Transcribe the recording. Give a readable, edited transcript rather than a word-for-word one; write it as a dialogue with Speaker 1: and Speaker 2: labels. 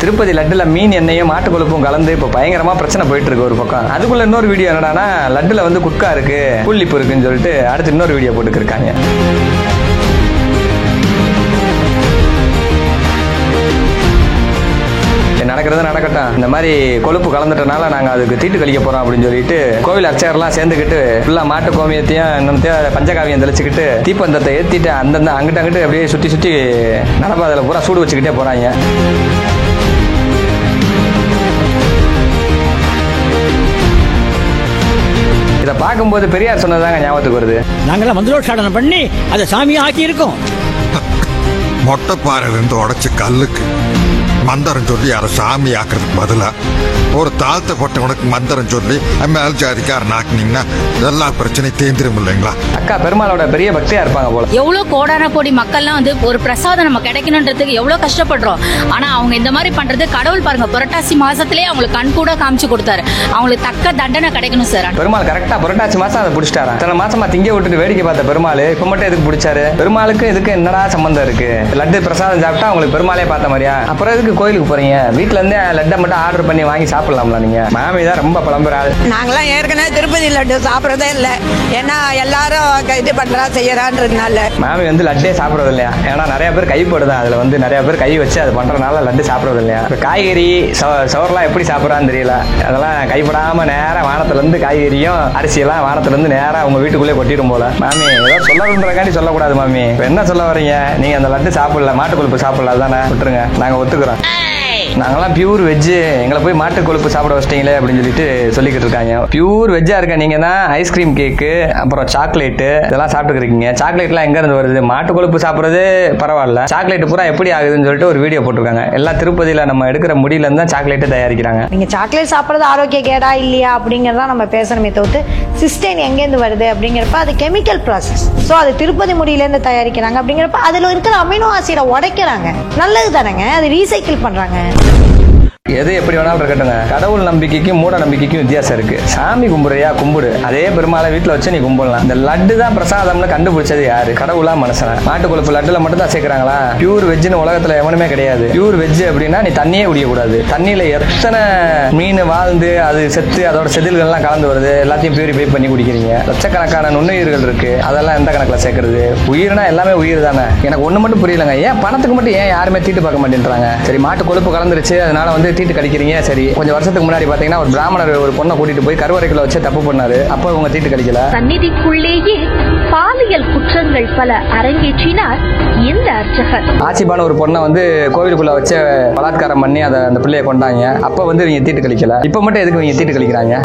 Speaker 1: திருப்பதி லட்டுல மீன் எண்ணெயும் மாட்டு கொழுப்பும் கலந்து இப்போ பயங்கரமா பிரச்சனை போயிட்டு இருக்கு ஒரு பக்கம். அதுக்குள்ள இன்னொரு வீடியோ என்னடானா லட்டுல வந்து குட்கா இருக்கு புள்ளிப்பு இருக்குன்னு சொல்லிட்டு அடுத்து இன்னொரு வீடியோ போட்டுக்கு இருக்காங்க. நடக்கிறது நடக்கட்டும், இந்த மாதிரி கொழுப்பு கலந்துட்டனால நாங்கள் அதுக்கு தீட்டு கழிக்க போறோம் அப்படின்னு சொல்லிட்டு கோவில் அர்ச்சகர்லாம் சேர்ந்துக்கிட்டு ஃபுல்லா மாட்டு கோமியத்தையும் இன்னொத்தையும் பஞ்சகாவியம் தெளிச்சுக்கிட்டு தீப்பந்தத்தை ஏற்றிட்டு அந்தந்த அங்கிட்டு அப்படியே சுற்றி சுற்றி நடப்பாதையில் பூரா சூடு வச்சுக்கிட்டே போறாங்க. இதை பார்க்கும்போது பெரியார் சொன்னதாங்க ஞாபகத்துக்கு வருது.
Speaker 2: நாங்களாம் மந்திரோச்சாரணம் பண்ணி அதை சாமியா ஆக்கி இருக்கோம்.
Speaker 3: மொட்டைப்பாறையிலிருந்து உடைச்ச கல்லுக்கு மந்திரம் சொல்லி அதை சாமி ஆக்குறதுக்கு பதிலா ஒரு தாழ்த்தப்பட்டவனுக்கு மந்திரம் சொல்லி மேல் ஜாதிக்காரன் ஆக்குனீங்கன்னா எல்லா பிரச்சனையும் தேந்திரும் இல்லைங்களா?
Speaker 1: அக்கா பெருமாளோட பெரிய பக்தியா இருப்பாங்க போல.
Speaker 4: எவ்வளவு கோடான கோடி மக்கள்லாம் வந்து ஒரு பிரசாதம் நம்ம கிடைக்கணுன்றதுக்கு எவ்வளவு கஷ்டப்படுறோம். ஆனா அவங்க இந்த மாதிரி பண்றது கடவுள் பாருங்க, புரட்டாசி மாசத்திலேயே அவங்களுக்கு கண் கூட காமிச்சு கொடுத்தாரு. அவங்களுக்கு தக்க தண்டனை கிடைக்கணும் சார்.
Speaker 1: பெருமாள் கரெக்டா புரட்டாசி மாசம் அதை பிடிச்சிட்டாரா? இத்தனை மாசமா திங்க விட்டுட்டு வேடிக்கை பார்த்த பெருமாள் இப்ப மட்டும் எதுக்கு பிடிச்சாரு? பெருமாளுக்கு இதுக்கு என்னடா சம்பந்தம் இருக்கு? லட்டு பிரசாதம் சாப்பிட்டா உங்களுக்கு பெருமாளே பார்த்த மாதிரியா? அப்புறம் எதுக்கு கோயிலுக்கு போறீங்க? வீட்டுல இருந்தே லட்டை மட்டும் ஆர்டர் பண்ணி வாங்கி சாப்பிடலாம்ல நீங்க? மாமி தான் ரொம்ப புலம்புறாள்.
Speaker 5: நாங்களாம் ஏற்கனவே திருப்பதி லட்டு சாப்பிட்றதே இல்லை. ஏன்னா எல்லாரும் இது பண்றா செய்யறான்றதுனால
Speaker 1: மாமி வந்து லட்டே சாப்பிடறது இல்லையா? ஏன்னா நிறைய பேர் கைப்படுதா, அதுல வந்து நிறைய பேர் கை வச்சு அது பண்றதுனால லட்டு சாப்பிடறது இல்லையா? காய்கறி சவர்லாம் எப்படி சாப்பிடறான்னு தெரியல. அதெல்லாம் கைப்படாம நேரா வானத்துல இருந்து காய்கறியும் அரிசியெல்லாம் வானத்துல இருந்து நேரா உங்க வீட்டுக்குள்ளே கொட்டிடும் போல. மாமி ஏதோ சொல்லணுன்றக்காண்டி சொல்லக்கூடாது மாமி. என்ன சொல்ல வரீங்க? நீங்க அந்த லட்டு சாப்பிடல, மாட்டு கொழுப்பு சாப்பிடல, தானே விட்டுருங்க, நாங்க ஒத்துக்கிறோம். நாங்கெல்லாம் பியூர் வெஜ்ஜு, எங்களை போய் மாட்டு கொழுப்பு சாப்பிட வச்சிட்டீங்களே அப்படின்னு சொல்லிட்டு சொல்லிக்கிட்டு இருக்காங்க. பியூர் வெஜ்ஜா இருக்க நீங்க தான் ஐஸ்கிரீம் கேக்கு அப்புறம் சாக்லேட்டு இதெல்லாம் சாப்பிட்டு இருக்கீங்க. சாக்லேட்லாம் எங்க இருந்து வருது? மாட்டு கொழுப்பு சாப்பிட்றது பரவாயில்ல, சாக்லேட் பூரா எப்படி ஆகுதுன்னு சொல்லிட்டு ஒரு வீடியோ போட்டிருக்காங்க. எல்லாம் திருப்பதியில நம்ம எடுக்கிற முடியில இருந்து தான் சாக்லேட்டு தயாரிக்கிறாங்க.
Speaker 6: நீங்க சாக்லேட் சாப்பிட்றது ஆரோக்கிய கேடா இல்லையா அப்படிங்கறத நம்ம பேசணுமே தவிர்த்து சிஸ்டைன் எங்கேருந்து வருது அப்படிங்கிறப்ப அது கெமிக்கல் ப்ராசஸ். ஸோ அது திருப்பதி முடியிலேருந்து தயாரிக்கிறாங்க அப்படிங்கிறப்ப அதில் இருக்கிற அமினோ ஆசிடை உடைக்கிறாங்க. நல்லது தானேங்க, அது ரீசைக்கிள் பண்றாங்க.
Speaker 1: எது எப்படி வேணாலும் இருக்கட்டுங்க, கடவுள் நம்பிக்கைக்கும் மூட நம்பிக்கைக்கும் வித்தியாசம் இருக்கு. சாமி கும்பிடுறியா கும்பிடு, அதே பெருமாளை வீட்டுல வச்சு நீ கும்பிடலாம். இந்த லட்டு தான் பிரசாதம்னு கண்டுபிடிச்சது யாரு? கடவுளா மனுஷனா? மாட்டு கொழுப்பு லட்டுல மட்டும் தான் சேர்க்கிறாங்களா? பியூர் வெஜ்ஜுன்னு உலகத்துல எவனுமே கிடையாது. பியூர் வெஜ் அப்படின்னா நீ தண்ணியே குடிக்கக்கூடாது. தண்ணியில எத்தனை மீன் வாழ்ந்து அது செத்து அதோட செதில்கள்லாம் கலந்து வருது, எல்லாத்தையும் பியூரிஃபை பண்ணி குடிக்கிறீங்க. லட்சக்கணக்கான நுண்ணுயிர்கள் இருக்கு, அதெல்லாம் எந்த கணக்குல சேர்க்கறது? உயிர்னா எல்லாமே உயிர் தானே. எனக்கு ஒண்ணு மட்டும் புரியலங்க, ஏன் பணத்துக்கு மட்டும் ஏன் யாருமே தீட்டு பார்க்க மாட்டேன்றாங்க? சரி மாட்டு கொழுப்பு கலந்துருச்சு அதனால வந்து தீட்டு கழிக்கிறீங்க, சரி. கொஞ்சம் வருஷத்துக்கு முன்னாடி பாத்தீங்கன்னா ஒரு பிராமணர் ஒரு பொண்ணை கூட்டிட்டு போய் கருவறைக்குள்ள வச்சு தப்பு பண்ணாரு, அப்போ இவங்க தீட்டு கழிக்கல.
Speaker 7: சந்நிதிக்குள்ளேயே பாலியல் குற்றங்கள் பல அரங்கேற்றினார் இந்த அர்ச்சகர்.
Speaker 1: ஆட்சிபான ஒரு பொண்ணை வந்து கோவிலுக்குள்ள வச்சு பலாத்காரம் பண்ணி அதை அந்த பிள்ளையை கொண்டாங்க, அப்ப வந்து இவங்க தீட்டு கழிக்கல. இப்ப மட்டும் எதுக்கு இவங்க தீட்டு கழிக்கிறாங்க?